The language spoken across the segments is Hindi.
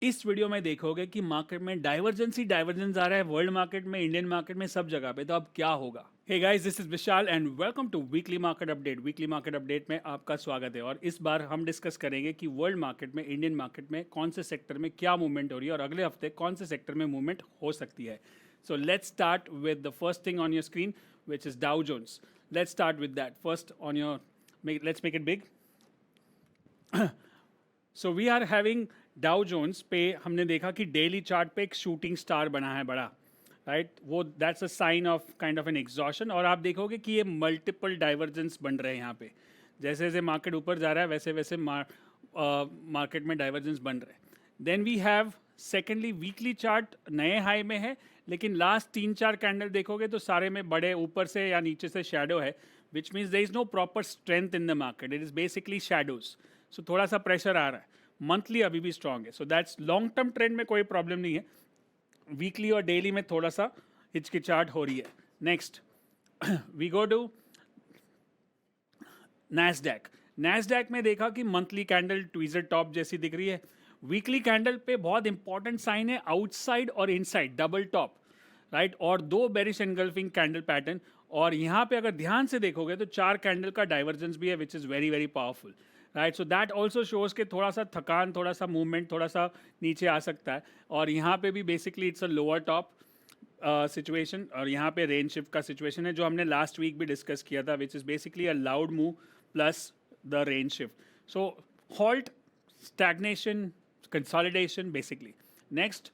इस वीडियो में देखोगे कि मार्केट में डाइवर्जेंस ही डाइवर्जेंस आ रहा है, वर्ल्ड मार्केट में, इंडियन मार्केट में, सब जगह पे। तो अब क्या होगा? Hey guys, this is Vishal and welcome to weekly market update. Weekly market update में आपका स्वागत है। और इस बार हम डिस्कस करेंगे कि वर्ल्ड मार्केट में, इंडियन मार्केट में कौन से सेक्टर में क्या मूवमेंट हो रही है और अगले हफ्ते कौन से सेक्टर में मूवमेंट हो सकती है। So let's start with the first thing on your screen, which is Dow Jones. Let's start with that first on your, let's make it big. So we are having Dow Jones पे, हमने देखा कि डेली चार्ट पे एक शूटिंग स्टार बना है बड़ा, राइट वो that's a sign of kind of an exhaustion. और आप देखोगे कि ये मल्टीपल डाइवर्जेंस बन रहे हैं यहाँ पे। जैसे जैसे मार्केट ऊपर जा रहा है वैसे वैसे मार्केट में डाइवर्जेंस बन रहे हैं। Then we have secondly weekly chart नए हाई में है, लेकिन लास्ट 3-4 कैंडल देखोगे तो सारे में बड़े ऊपर से या नीचे से शेडो है, which means there is no proper strength in the market, it is basically shadows. So थोड़ा सा प्रेशर आ रहा है। मंथली अभी भी स्ट्रांग है, so that's long term trend में कोई प्रॉब्लम नहीं है। वीकली और डेली में थोड़ा सा हिचकिचाहट हो रही है। Next we go to Nasdaq. Nasdaq में देखा कि मंथली कैंडल ट्वीजर टॉप जैसी दिख रही है। वीकली कैंडल पे बहुत इंपॉर्टेंट साइन है आउटसाइड और इनसाइड डबल टॉप, राइट, और दो बेरिश एनगल्फिंग कैंडल पैटर्न। और यहाँ पे अगर ध्यान से देखोगे तो 4 कैंडल का डाइवर्जेंस भी है, which is very very powerful, right. So that also shows के थोड़ा सा थकान, थोड़ा सा मूवमेंट, थोड़ा सा नीचे आ सकता है। और यहाँ पे भी basically it's a lower top situation, और यहाँ पे रेंज शिफ्ट का सिचुएशन है जो हमने लास्ट वीक भी डिस्कस किया था, which is basically a loud move plus the range shift. So halt, stagnation, consolidation basically. Next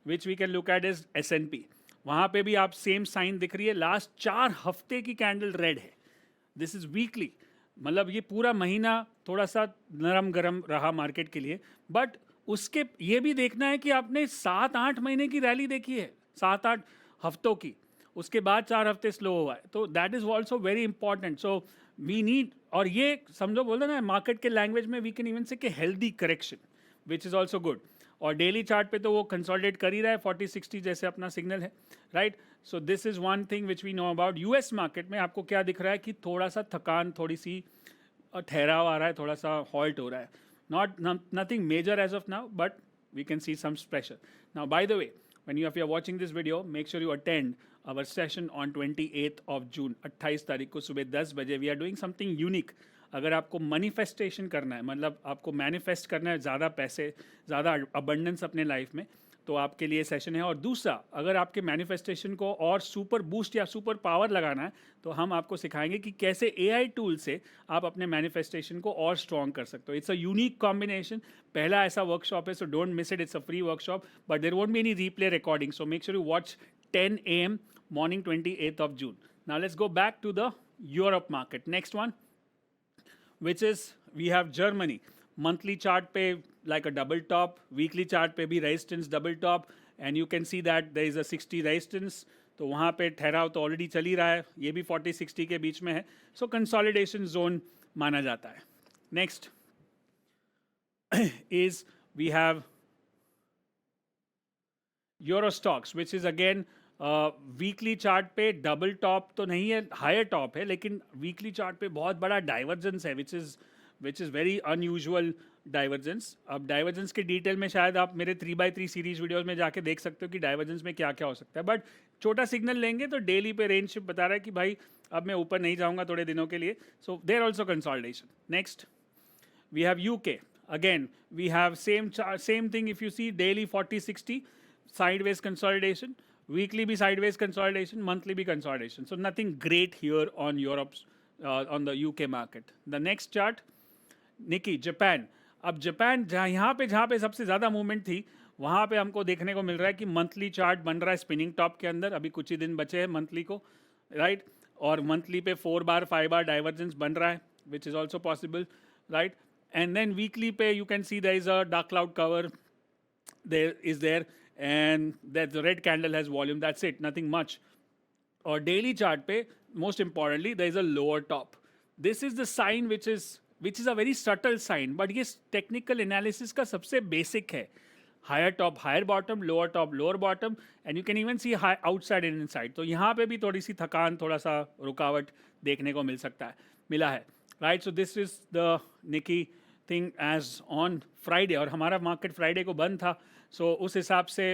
which we can look at is S&P। वहाँ पे भी आप सेम साइन दिख रही है, लास्ट 4 हफ्ते की कैंडल रेड है। दिस इज वीकली, मतलब ये पूरा महीना थोड़ा सा नरम गरम रहा मार्केट के लिए। बट उसके ये भी देखना है कि आपने 7-8 महीने की रैली देखी है, 7-8 हफ्तों की, उसके बाद 4 हफ्ते स्लो हुआ है। तो that is also very important. So we need, और ये समझो बोलते ना मार्केट के लैंग्वेज में, वी कैन इवन से कि healthy correction, which is also good. और डेली चार्ट पे तो वो कंसोलिडेट कर ही रहा है, 40-60 जैसे अपना सिग्नल है, right. So this is one thing which we know about. US market में आपको क्या दिख रहा है कि थोड़ा सा थकान, थोड़ी सी ठहराव आ रहा है, थोड़ा सा हॉल्ट हो रहा है। Not nothing major as of now, but we can see some pressure. Now, by the way, if you are watching this video, make sure you attend our session on 28th of June, 28 तारीख को सुबह 10 बजे। We are doing something unique. अगर आपको मैनिफेस्टेशन करना है, मतलब आपको मैनिफेस्ट करना है ज़्यादा पैसे, ज़्यादा अबंडेंस अपने लाइफ में, तो आपके लिए सेशन है। और दूसरा, अगर आपके मैनिफेस्टेशन को और सुपर बूस्ट या सुपर पावर लगाना है, तो हम आपको सिखाएंगे कि कैसे AI टूल से आप अपने मैनिफेस्टेशन को और स्ट्रॉन्ग कर सकते हो। इट्स अ यूनिक कॉम्बिनेशन, पहला ऐसा वर्कशॉप है, so don't miss it. It's a free workshop, but there won't be any replay recording, so make sure you watch 10 AM morning 28th of June. Now let's go back to the Europe market. Next one, which is we have Germany. Monthly chart पे like a double top, weekly chart पे भी resistance double top, and you can see that there is a 60 resistance. तो वहाँ पे ठहराव तो ऑलरेडी चल ही रहा है, ये भी 40-60 के बीच में है। सो कंसोलिडेशन जोन माना जाता है। Next is we have Euro Stoxx, which is again weekly chart पे डबल टॉप तो नहीं है, हायर टॉप है, लेकिन वीकली चार्ट पे बहुत बड़ा डाइवर्जेंस है, which is very unusual divergence. अब डाइवर्जेंस के डिटेल में शायद आप मेरे 3x3 सीरीज वीडियोस में जाके देख सकते हो कि डाइवर्जेंस में क्या क्या हो सकता है। बट छोटा सिग्नल लेंगे तो डेली पे रेंज शिफ्ट बता रहा है कि भाई अब मैं ऊपर नहीं जाऊंगा थोड़े दिनों के लिए। So there also consolidation. Next we have UK. Again, we have same thing. If you see daily 40-60 sideways consolidation, weekly be sideways consolidation, monthly be consolidation. So nothing great here on Europe's on the UK market. The next chart, Nikkei, Japan. अब जापान जहाँ पे सबसे ज़्यादा मूवमेंट थी, वहाँ पे हमको देखने को मिल रहा है कि मंथली चार्ट बन रहा है स्पिनिंग टॉप के अंदर। अभी कुछ ही दिन बचे हैं मंथली को, राइट। और मंथली पे 4 बार 5 बार डाइवर्जेंस बन रहा है, which is also possible, right. And then weekly pay, you can see there is a dark cloud cover there, and that the red candle has volume, that's it, nothing much. Or daily chart pay, most importantly, there is a lower top. This is the sign which is a very subtle sign, but ये technical analysis का सबसे basic है। higher top higher bottom, lower top lower bottom, and you can even see high outside and inside. तो यहाँ पे भी थोड़ी सी थकान, थोड़ा सा रुकावट देखने को मिला है, right? So this is the Nikkei thing as on Friday, और हमारा मार्केट फ्राइडे को बंद था, सो उस हिसाब से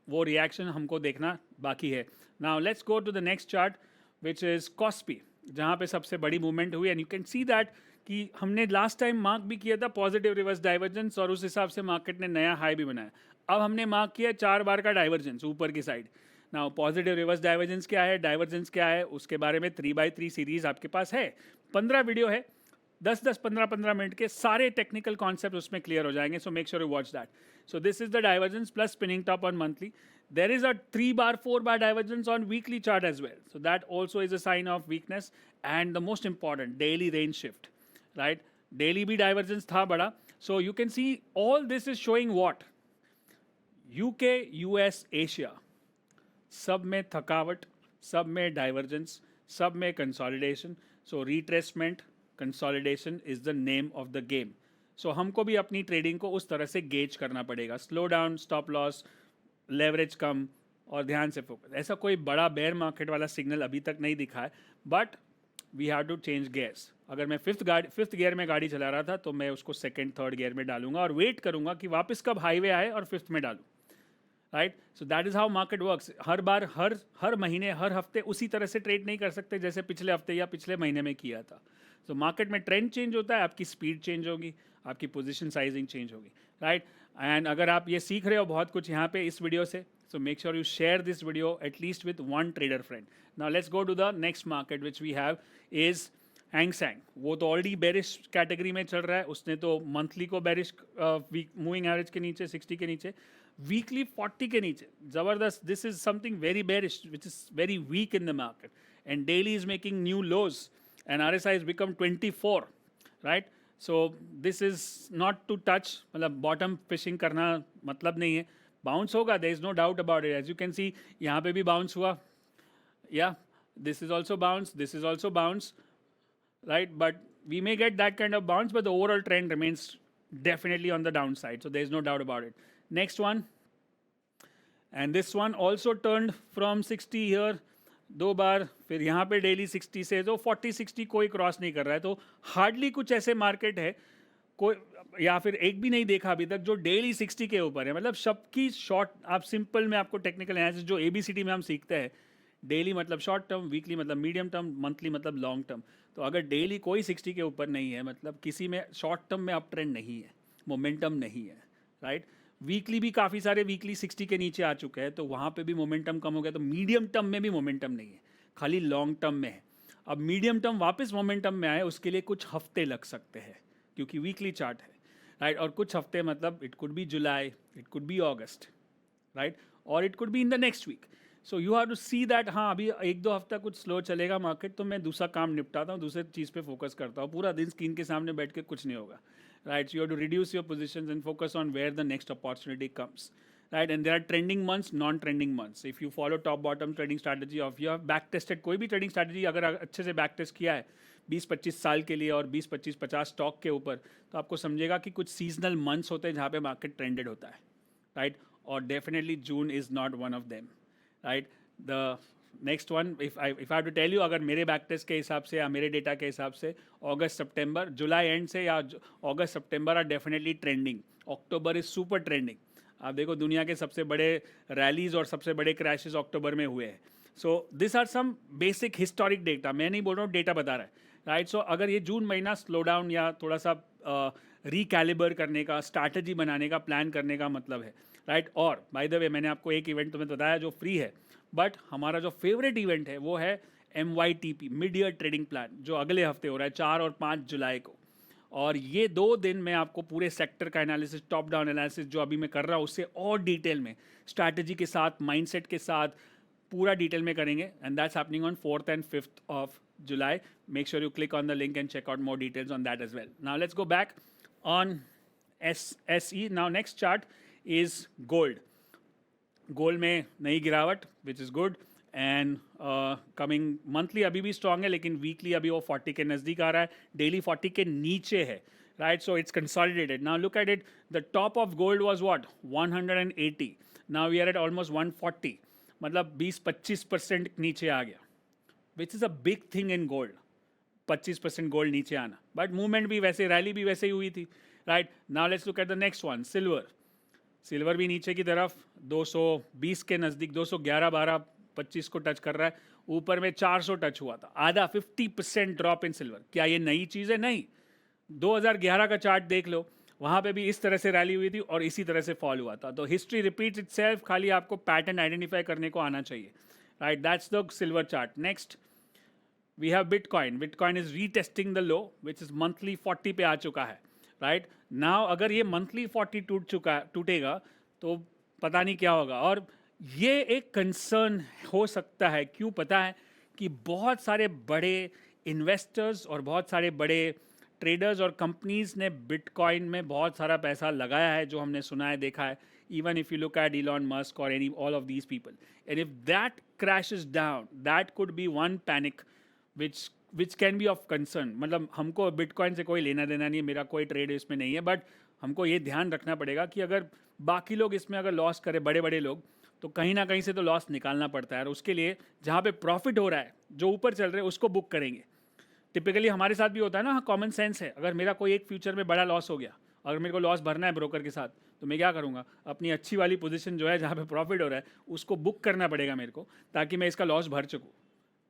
वो रिएक्शन हमको देखना बाकी है. Now let's go to the next chart which is KOSPI, जहाँ पे सबसे बड़ी मूवमेंट हुई. And you can see that कि हमने लास्ट टाइम मार्क भी किया था पॉजिटिव रिवर्स डाइवर्जेंस, और उस हिसाब से मार्केट ने नया हाई भी बनाया. अब हमने मार्क किया 4 बार का डाइवर्जेंस ऊपर की side. Now positive reverse divergence क्या है, डाइवर्जेंस क्या है, उसके बारे में 3x3 सीरीज आपके पास है. 15 वीडियो है, 10-10, 15-15 मिनट के, सारे टेक्निकल कॉन्सेप्ट उसमें क्लियर हो जाएंगे. सो make sure you watch that. So this is the divergence plus spinning top on monthly. There is a 3 bar, 4 bar divergence on weekly chart as well. So that also is a sign of weakness. And the most important, daily range shift, right? Daily भी divergence था बड़ा. So you can see all this is showing what? UK, US, Asia. सब में थकावट, सब में divergence, सब में consolidation. So retracement, consolidation is the name of the game. So हमको भी अपनी ट्रेडिंग को उस तरह से गेज करना पड़ेगा. Slow down, stop loss, leverage कम और ध्यान से फोकस. ऐसा कोई बड़ा बेयर मार्केट वाला सिग्नल अभी तक नहीं दिखा है, but we have to change gears. अगर मैं फिफ्थ गियर में गाड़ी चला रहा था तो मैं उसको सेकंड थर्ड गियर में डालूंगा और वेट करूंगा कि वापस कब हाईवे आए और फिफ्थ में डालूं. Right, so that is how market works. हर बार हर महीने हर हफ्ते उसी तरह से ट्रेड नहीं कर सकते जैसे पिछले हफ्ते या पिछले महीने में किया था. सो मार्केट में ट्रेंड चेंज होता है, आपकी स्पीड चेंज होगी, आपकी पोजीशन साइजिंग चेंज होगी. राइट, एंड अगर आप ये सीख रहे हो बहुत कुछ यहाँ पे इस वीडियो से, so make sure you share this video at least with one trader friend. Now let's go to the next market which we have is Hang Seng. वो तो ऑलरेडी बेरिश कैटेगरी में चल रहा है. उसने तो मंथली को बेरिश मूविंग एवरेज के नीचे 60 के नीचे, वीकली 40 के नीचे, जबरदस्त. This is something very bearish which is very weak in the market, and daily is making new lows, and RSI has become 24. Right, so this is not to touch. मतलब बॉटम फिशिंग करना मतलब नहीं है. बाउंस होगा, there is no doubt about it. As you can see यहाँ पे भी बाउंस हुआ, या this is also bounce, this is also bounce. Right, but we may get that kind of bounce, but the overall trend remains definitely on the downside, so there is no doubt about it. Next one, and this one also turned from 60 here 2 बार, फिर यहाँ पे डेली 60 से तो 40-60 कोई क्रॉस नहीं कर रहा है. तो हार्डली कुछ ऐसे मार्केट है कोई, या फिर एक भी नहीं देखा अभी तक जो डेली 60 के ऊपर है. मतलब सबकी शॉर्ट, आप सिंपल में आपको टेक्निकल एनालिसिस जो ABCD में हम सीखते हैं, डेली मतलब शॉर्ट टर्म, वीकली मतलब मीडियम टर्म, मंथली मतलब लॉन्ग टर्म. तो अगर डेली कोई 60 के ऊपर नहीं है, मतलब किसी में शॉर्ट टर्म में अप ट्रेंड नहीं है, मोमेंटम नहीं है. राइट, वीकली भी काफ़ी सारे वीकली 60 के नीचे आ चुके हैं, तो वहाँ पे भी मोमेंटम कम हो गया. तो मीडियम टर्म में भी मोमेंटम नहीं है, खाली लॉन्ग टर्म में है. अब मीडियम टर्म वापस मोमेंटम में आए उसके लिए कुछ हफ्ते लग सकते हैं, क्योंकि वीकली चार्ट है. राइट, और कुछ हफ्ते मतलब it could be July, it could be August, right, और it could be in the next week. So you have to see that. हाँ, अभी 1-2 हफ्ता कुछ स्लो चलेगा मार्केट, तो मैं दूसरा काम निपटाता हूँ, दूसरे चीज़ पे फोकस करता हूँ. पूरा दिन स्क्रीन के सामने बैठ के कुछ नहीं होगा. Right, so you have to reduce your positions and focus on where the next opportunity comes. Right, and there are trending months, non-trending months. If you follow top-bottom trading strategy of you have back-tested कोई भी trading strategy अगर अच्छे से back-test किया है 20-25 साल के लिए और 20-25-50 स्टॉक के ऊपर, तो आपको समझेगा कि कुछ सीजनल मंथ्स होते हैं जहाँ पे मार्केट ट्रेंडेड होता है. राइट, और definitely June is not one of them. Right, the next one, if I have to tell you, अगर मेरे बैक टेस्ट के हिसाब से या मेरे डेटा के हिसाब से अगस्त सितंबर, जुलाई एंड से या August September are definitely trending. October is super trending. आप देखो दुनिया के सबसे बड़े रैलीज और सबसे बड़े क्रैशेस अक्टूबर में हुए हैं. So this are some basic historic data. मैं नहीं बोल रहा हूँ, डेटा बता रहा है. राइट, सो अगर ये जून महीना स्लो डाउन या थोड़ा सा रिकैलिबर करने का, स्ट्रैटेजी बनाने का, प्लान करने का मतलब है. राइट, और बाय द वे मैंने आपको एक इवेंट तुम्हें बताया जो फ्री है, बट हमारा जो फेवरेट इवेंट है वो है MYTP, mid year trading plan, जो अगले हफ्ते हो रहा है 4 और 5 जुलाई को. और ये 2 दिन मैं आपको पूरे सेक्टर का एनालिसिस, टॉप डाउन एनालिसिस जो अभी मैं कर रहा हूँ उससे और डिटेल में, स्ट्रैटेजी के साथ, माइंडसेट के साथ पूरा डिटेल में करेंगे. And that's happening on 4th and 5th of July. Make sure you click on the link and check out more details on that as well. Now let's go back on SE. Now next chart is gold. Gold में नई गिरावट which is good, and coming monthly अभी भी स्ट्रांग है, लेकिन वीकली अभी वो 40 के नज़दीक आ रहा है, डेली 40 के नीचे है. Right, so it's consolidated. Now look at it, the top of gold was what 180, now we are at almost 140, मतलब 20-25% नीचे आ गया, which is a big thing in gold. 25% gold नीचे आना, बट मूवमेंट भी वैसे, रैली भी वैसे ही हुई थी. Right. Now let's look at the next one, silver. Silver भी नीचे की तरफ 220 के नज़दीक, 211, 12, 25 को टच कर रहा है. ऊपर में 400 टच हुआ था, आधा 50% ड्रॉप इन सिल्वर. क्या ये नई चीज़ है? नहीं. 2011 का चार्ट देख लो, वहाँ पे भी इस तरह से रैली हुई थी और इसी तरह से फॉल हुआ था. तो हिस्ट्री रिपीट्स इटसेल्फ, खाली आपको पैटर्न आइडेंटिफाई करने को आना चाहिए. Right, that's the silver chart. Next we have Bitcoin. Bitcoin is retesting the low which is monthly 40 पे आ चुका है. राइट नाउ अगर ये मंथली 40 टूटेगा तो पता नहीं क्या होगा. और ये एक कंसर्न हो सकता है. क्यों? पता है कि बहुत सारे बड़े इन्वेस्टर्स और बहुत सारे बड़े ट्रेडर्स और कंपनीज ने बिटकॉइन में बहुत सारा पैसा लगाया है, जो हमने सुना है, देखा है. Even if you look at Elon Musk और any all of these people, and if that crashes down, that could be one panic which can be of concern. मतलब हमको बिटकॉइन से कोई लेना देना नहीं है, मेरा कोई ट्रेड इसमें नहीं है, बट हमको ये ध्यान रखना पड़ेगा कि अगर बाकी लोग इसमें अगर लॉस करें, बड़े बड़े लोग, तो कहीं ना कहीं से तो लॉस निकालना पड़ता है. और उसके लिए जहाँ पे प्रॉफिट हो रहा है, जो ऊपर चल रहे हैं, उसको बुक करेंगे. टिपिकली हमारे साथ भी होता है ना, कॉमन सेंस है. अगर मेरा कोई एक फ्यूचर में बड़ा लॉस हो गया, अगर मेरे को लॉस भरना है ब्रोकर के साथ, तो मैं क्या करूँगा? अपनी अच्छी वाली पोजीशन जो है, जहाँ पे प्रॉफिट हो रहा है, उसको बुक करना पड़ेगा मेरे को, ताकि मैं इसका लॉस भर सकूँ.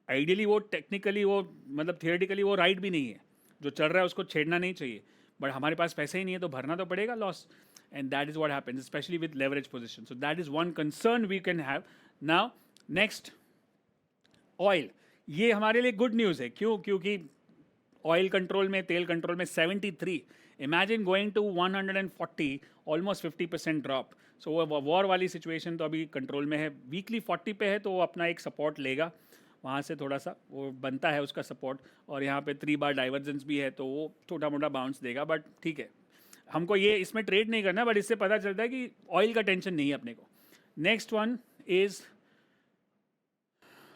आइडियली वो टेक्निकली वो मतलब थियोरेटिकली वो राइट भी नहीं है. जो चल रहा है उसको छेड़ना नहीं चाहिए, बट हमारे पास पैसे ही नहीं है तो भरना तो पड़ेगा loss. And that is what happens, especially with leverage position. So that is one concern we can have. Now next, oil. ये हमारे लिए गुड न्यूज़ है. क्यों? क्योंकि ऑयल कंट्रोल में, तेल कंट्रोल में 73. Imagine going to 140, almost 50% drop. So वो वॉर वाली सिचुएशन तो अभी कंट्रोल में है. वीकली 40 पे है, तो वो अपना एक सपोर्ट लेगा. वहाँ से थोड़ा सा वो बनता है उसका सपोर्ट. और यहाँ पे 3 बार डाइवर्जेंस भी है, तो वो छोटा मोटा बाउंस देगा. बट ठीक है, हमको ये इसमें ट्रेड नहीं करना, बट इससे पता चलता है कि ऑयल का टेंशन नहीं है अपने को. नेक्स्ट वन इज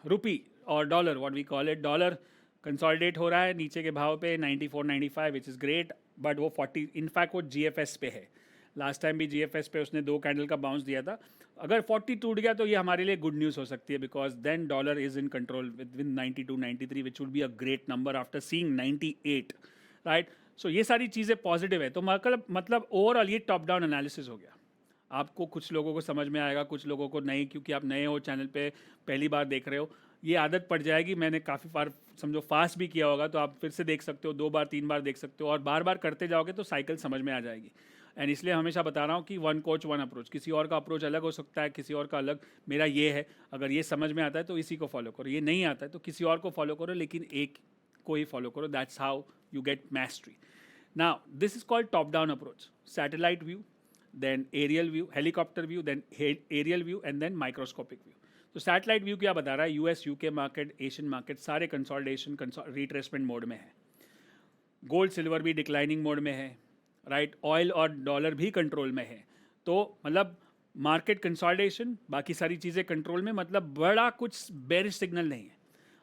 रुपी और dollar, what we call it. Dollar consolidate हो रहा है नीचे के भाव पे 94, 95, विच इज़ ग्रेट. बट वो 40, इनफैक्ट वो GFS पे है. लास्ट टाइम भी GFS पे उसने 2 कैंडल का बाउंस दिया था. अगर 40 टूट गया तो ये हमारे लिए गुड न्यूज़ हो सकती है, because then dollar is in control with 92, 93, which would be a great number after seeing 98. Right, so ये सारी चीज़ें पॉजिटिव है. तो मतलब ओवरऑल ये टॉप डाउन एनालिसिस हो गया. आपको कुछ लोगों को समझ में आएगा, कुछ लोगों को नहीं, क्योंकि आप नए हो चैनल पे, पहली बार देख रहे हो. ये आदत पड़ जाएगी. मैंने काफ़ी बार समझो फास्ट भी किया होगा, तो आप फिर से देख सकते हो, 2 बार 3 बार देख सकते हो, और बार बार करते जाओगे तो साइकिल समझ में आ जाएगी. एंड इसलिए हमेशा बता रहा हूँ कि वन कोच वन अप्रोच. किसी और का अप्रोच अलग हो सकता है, किसी और का अलग. मेरा ये है, अगर ये समझ में आता है तो इसी को फॉलो करो, ये नहीं आता है तो किसी और को फॉलो करो, लेकिन एक को ही फॉलो करो. That's how you get मैस्ट्री. Now this is called top down approach. Satellite view, then aerial view, helicopter view, then aerial view, and then microscopic view. तो सैटेलाइट व्यू क्या बता रहा है? US, UK market, Asian market सारे कंसोलिडेशन, रिट्रेसमेंट मोड में है. गोल्ड सिल्वर भी डिक्लाइनिंग मोड में है. राइट, ऑयल और डॉलर भी कंट्रोल में है. तो मतलब मार्केट कंसोलिडेशन, बाकी सारी चीज़ें कंट्रोल में, मतलब बड़ा कुछ बेरिश सिग्नल नहीं है.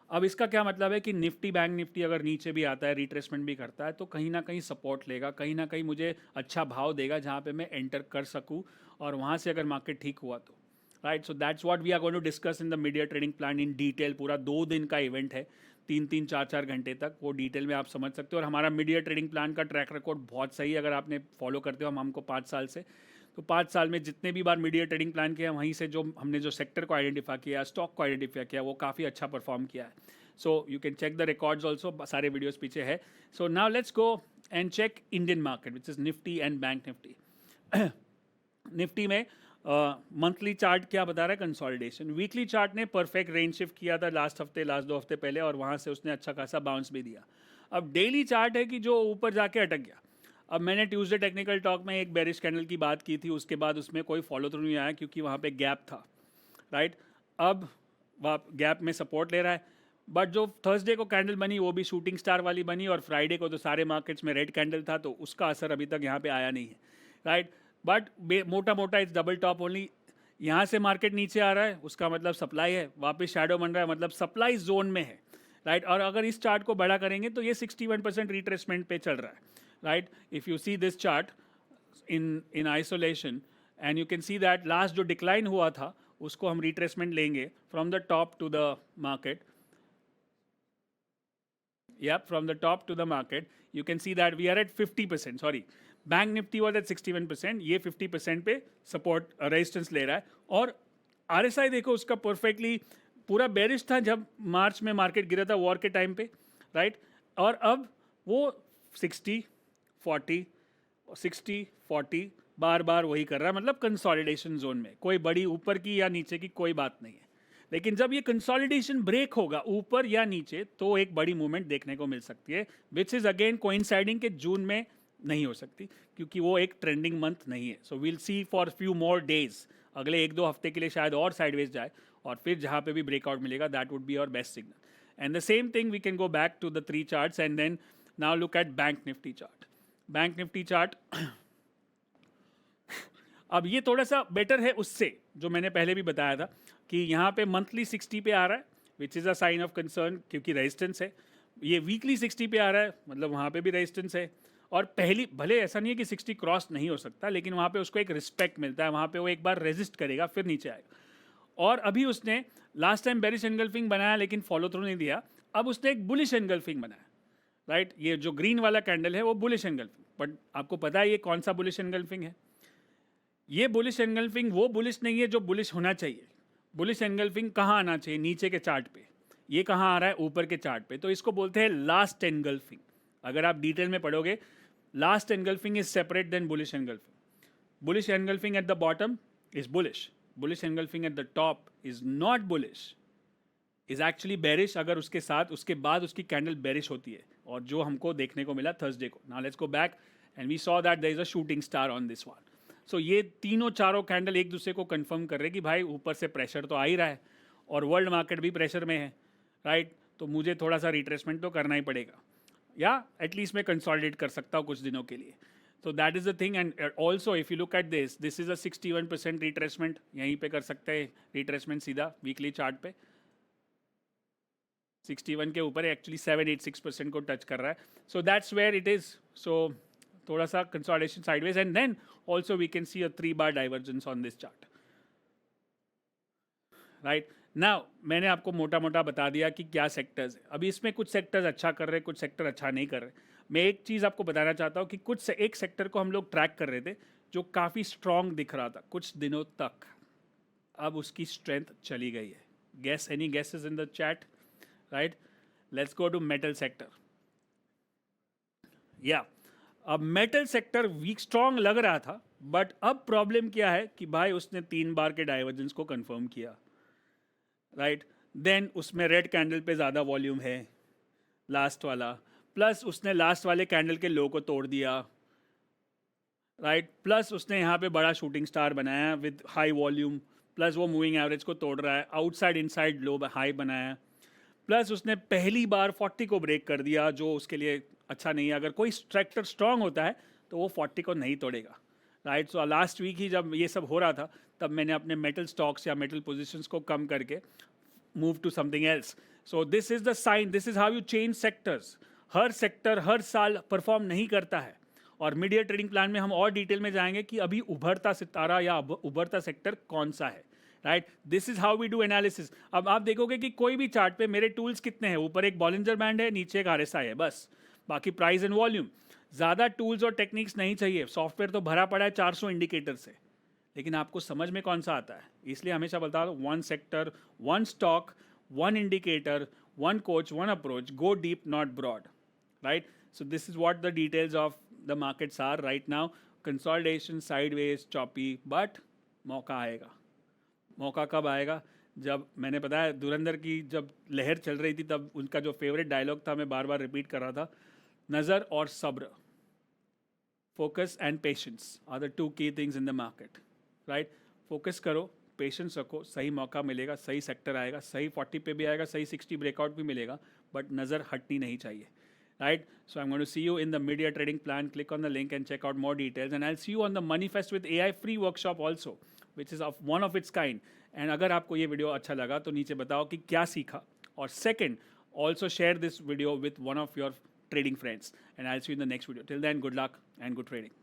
अब इसका क्या मतलब है कि निफ्टी, बैंक निफ्टी अगर नीचे भी आता है, रिट्रेसमेंट भी करता है, तो कहीं ना कहीं सपोर्ट लेगा, कहीं ना कहीं मुझे अच्छा भाव देगा जहाँ पे मैं एंटर कर सकूँ, और वहाँ से अगर मार्केट ठीक हुआ तो. Right, so that's what we are going to discuss in the media trading plan in detail. पूरा 2 दिन का इवेंट है, 3-3, 4-4 घंटे तक, वो डिटेल में आप समझ सकते हो. और हमारा मीडिया ट्रेडिंग प्लान का ट्रैक रिकॉर्ड बहुत सही है. अगर आपने फॉलो करते हो हमको 5 साल से, तो 5 साल में जितने भी बार मीडिया ट्रेडिंग प्लान किया, वहीं से जो हमने जो सेक्टर को आइडेंटिफाई किया, स्टॉक को आइडेंटिफाई किया, वो काफ़ी अच्छा परफॉर्म किया है. So you can check the records also, सारे वीडियोस पीछे है. So now let's go and check Indian market, which is Nifty and Bank Nifty. Nifty में मंथली चार्ट क्या बता रहा है? कंसोलिडेशन. वीकली चार्ट ने परफेक्ट रेंज शिफ्ट किया था लास्ट 2 हफ्ते पहले, और वहाँ से उसने अच्छा खासा बाउंस भी दिया. अब डेली चार्ट है कि जो ऊपर जाके अटक गया. अब मैंने ट्यूसडे टेक्निकल टॉक में एक बेरिश कैंडल की बात की थी, उसके बाद उसमें कोई फॉलो थ्रू नहीं आया, क्योंकि वहाँ पे गैप था. राइट, अब गैप में सपोर्ट ले रहा है. बट जो थर्सडे को कैंडल बनी वो भी शूटिंग स्टार वाली बनी, और फ्राइडे को तो सारे मार्केट्स में रेड कैंडल था, तो उसका असर अभी तक यहाँ पे आया नहीं है. राइट, बट मोटा मोटा इट्स डबल टॉप ओनली. यहाँ से मार्केट नीचे आ रहा है, उसका मतलब सप्लाई है, वापस शैडो बन रहा है, मतलब सप्लाई जोन में है. राइट, और अगर इस चार्ट को बड़ा करेंगे तो ये 61% रिट्रेसमेंट पे चल रहा है. Right, if you see this chart in isolation, and you can see that last जो डिक्लाइन हुआ था उसको हम रिट्रेसमेंट लेंगे from the top to the market. Yep, from the top to the market, you can see that we are at 50%. Sorry, bank Nifty was at 61%, ये 50% पे सपोर्ट रेजिस्टेंस ले रहा है। और आरएसआई देखो उसका परफेक्टली पूरा बेरिश था जब मार्च में मार्केट गिरा था वॉर के टाइम पे, राइट। और अब वो 60 40 60 40 बार बार वही कर रहा है, मतलब कंसोलिडेशन जोन में, कोई बड़ी ऊपर की या नीचे की कोई बात नहीं है। लेकिन जब ये कंसोलिडेशन ब्रेक होगा ऊपर या नीचे तो एक बड़ी मूवमेंट देखने को मिल सकती है, विच इज अगेन कोइंसाइडिंग के जून में नहीं हो सकती क्योंकि वो एक ट्रेंडिंग मंथ नहीं है। So we'll see for few more days, अगले 1-2 हफ्ते के लिए शायद और साइडवेज जाए और फिर जहाँ पे भी ब्रेकआउट मिलेगा that would be our best signal. And the same thing we can go back to the 3 charts and then now look at bank Nifty chart. Bank Nifty chart अब ये थोड़ा सा बेटर है उससे जो मैंने पहले भी बताया था कि यहाँ पे मंथली 60 पे आ रहा है, which is a sign of concern क्योंकि रेजिस्टेंस है। ये वीकली 60 पे आ रहा है, मतलब वहाँ पे भी रेजिस्टेंस है। और पहली भले ऐसा नहीं है कि 60 क्रॉस नहीं हो सकता, लेकिन वहाँ पे उसको एक रिस्पेक्ट मिलता है, वहाँ पे वो एक बार रेजिस्ट करेगा फिर नीचे आएगा। और अभी उसने लास्ट टाइम बेरिश एनगल्फिंग बनाया लेकिन फॉलो थ्रू नहीं दिया, अब उसने एक बुलिश एनगल्फिंग बनाया, राइट। ये जो ग्रीन वाला कैंडल है वो बुलिश एनगल्फिंग, बट आपको पता है ये कौन सा बुलिश एनगल्फिंग है? ये बुलिश एनगल्फिंग वो बुलिश नहीं है जो बुलिश होना चाहिए। बुलिश एनगल्फिंग कहाँ आना चाहिए? नीचे के चार्ट पे। ये कहाँ आ रहा है? ऊपर के चार्ट पे। तो इसको बोलते हैं लास्ट एनगल्फिंग। अगर आप डिटेल में पढ़ोगे, last engulfing is separate then bullish engulfing. Bullish engulfing at the bottom is bullish, bullish engulfing at the top is not bullish, is actually bearish अगर उसके साथ उसके बाद उसकी कैंडल बेरिश होती है, और जो हमको देखने को मिला थर्सडे को। Now let's go back and we saw that there is a shooting star on this one. So ये तीनों चारों कैंडल एक दूसरे को कंफर्म कर रहे हैं कि भाई ऊपर से प्रेशर तो आ ही रहा है और वर्ल्ड मार्केट भी प्रेशर में है, राइट। तो मुझे थोड़ा सा रिट्रेसमेंट तो करना ही पड़ेगा, या एटलीस्ट मैं कंसोलिडेट कर सकता हूँ कुछ दिनों के लिए। तो that is the thing. And also if you look at this is a 61% retracement, यहीं पे कर सकते हैं रिट्रेसमेंट सीधा वीकली चार्ट पे। 61 के ऊपर एक्चुअली 786% को टच कर रहा है। So that's where it is. So थोड़ा सा consolidation sideways and then also we can see a 3 bar divergence on this chart, right. Now मैंने आपको मोटा मोटा बता दिया कि क्या सेक्टर्स है। अभी इसमें कुछ सेक्टर्स अच्छा कर रहे हैं, कुछ सेक्टर अच्छा नहीं कर रहे। मैं एक चीज़ आपको बताना चाहता हूँ कि एक सेक्टर को हम लोग ट्रैक कर रहे थे जो काफ़ी स्ट्रॉन्ग दिख रहा था कुछ दिनों तक, अब उसकी स्ट्रेंथ चली गई है। Guess, any guesses in the chat, right. Let's go to metal sector. या अब मेटल सेक्टर वीक स्ट्रॉन्ग लग रहा था, बट अब प्रॉब्लम क्या है कि भाई उसने 3 बार के डाइवर्जेंस को कंफर्म किया, राइट। देन उसमें रेड कैंडल पे ज़्यादा वॉल्यूम है लास्ट वाला, प्लस उसने लास्ट वाले कैंडल के लो को तोड़ दिया, राइट। प्लस उसने यहाँ पे बड़ा शूटिंग स्टार बनाया विद हाई वॉल्यूम, प्लस वो मूविंग एवरेज को तोड़ रहा है, आउटसाइड इनसाइड लो हाई बनाया, प्लस उसने पहली बार 40 को ब्रेक कर दिया जो उसके लिए अच्छा नहीं है। अगर कोई सेक्टर स्ट्रांग होता है तो वो 40 को नहीं तोड़ेगा, राइट। सो लास्ट वीक ही जब ये सब हो रहा था तब मैंने अपने मेटल स्टॉक्स या मेटल पोजीशंस को कम करके move to something else. So this is the sign, this is how you change sectors. हर सेक्टर हर साल परफॉर्म नहीं करता है, और मिड ईयर ट्रेडिंग प्लान में हम और डिटेल में जाएंगे कि अभी उभरता सितारा या उभरता सेक्टर कौन सा है, right. This is how we do analysis. अब आप देखोगे कि कोई भी चार्ट पे मेरे टूल्स कितने हैं, ऊपर एक बॉलिंजर बैंड है, नीचे एक आरएसआई है, बस। बाकी प्राइस एंड वॉल्यूम, ज़्यादा टूल्स और टेक्निक्स नहीं चाहिए। सॉफ्टवेयर तो भरा पड़ा है 400 इंडिकेटर से, लेकिन आपको समझ में कौन सा आता है। इसलिए हमेशा बोलता हूँ, one sector, one stock, one indicator, one coach, one approach, go deep not broad, right. So this is what the details of the markets are right now. Consolidation, sideways, choppy, but मौका आएगा। मौका कब आएगा? जब मैंने बताया धुरंधर की जब लहर चल रही थी तब उनका जो फेवरेट डायलॉग था, मैं बार बार रिपीट कर रहा था, नज़र और सब्र, focus and patience are the 2 key things in the market, right. Focus करो, पेशेंस रखो, सही मौका मिलेगा, सही सेक्टर आएगा, सही 40 पे भी आएगा, सही 60 ब्रेकआउट भी मिलेगा, बट नज़र हटनी नहीं चाहिए, right? So I'm going to see you in the mid-year trading plan. Click on the link and check out more details. And I'll see you on the Manifest with AI free workshop also, which is of one of its kind. And अगर आपको ये वीडियो अच्छा लगा तो नीचे बताओ कि क्या सीखा, और second, also share this video with one of your trading friends. And I'll see you in the next video. Till then, good luck and good trading.